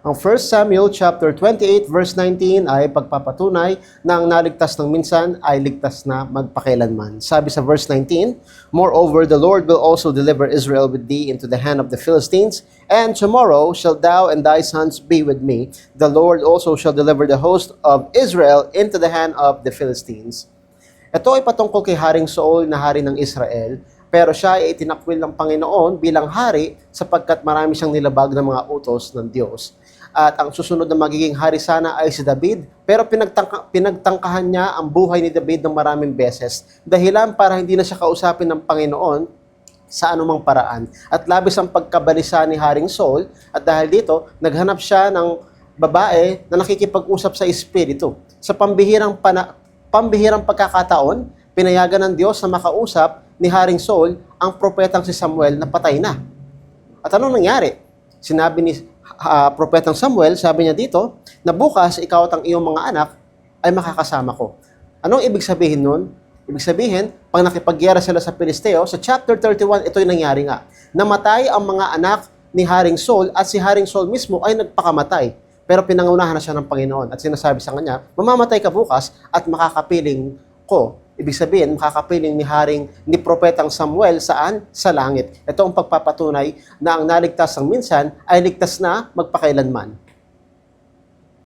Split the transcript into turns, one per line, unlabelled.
Ang 1 Samuel chapter 28 verse 19 ay pagpapatunay na ang naligtas ng minsan ay ligtas na magpakailanman. Sabi sa verse 19, "Moreover, the Lord will also deliver Israel with thee into the hand of the Philistines, and tomorrow shall thou and thy sons be with me. The Lord also shall deliver the host of Israel into the hand of the Philistines." Ito ay patungkol kay Haring Saul na hari ng Israel, pero siya ay itinakwil ng Panginoon bilang hari sapagkat marami siyang nilabag ng mga utos ng Diyos. At ang susunod na magiging hari sana ay si David, pero pinagtangkahan niya ang buhay ni David ng maraming beses, dahilan para hindi na siya kausapin ng Panginoon sa anumang paraan. At labis ang pagkabalisa ni Haring Saul, at dahil dito, naghanap siya ng babae na nakikipag-usap sa Espiritu. Sa pambihirang pagkakataon, pinayagan ng Diyos na makausap ni Haring Saul ang propetang si Samuel na patay na. At anong nangyari? Sinabi ni propetang Samuel, sabi niya dito, na bukas ikaw at ang iyong mga anak ay makakasama ko. Anong ibig sabihin nun? Ibig sabihin, pag nakipagyera sila sa Pilisteo, sa chapter 31, ito'y nangyari nga. Namatay ang mga anak ni Haring Saul at si Haring Saul mismo ay nagpakamatay. Pero pinangunahan na siya ng Panginoon at sinasabi sa kanya, mamamatay ka bukas at makakapiling ko. Ibig sabihin, makakapiling ni propetang Samuel saan? Sa langit. Ito ang pagpapatunay na ang naligtas ng minsan ay ligtas na magpakailanman.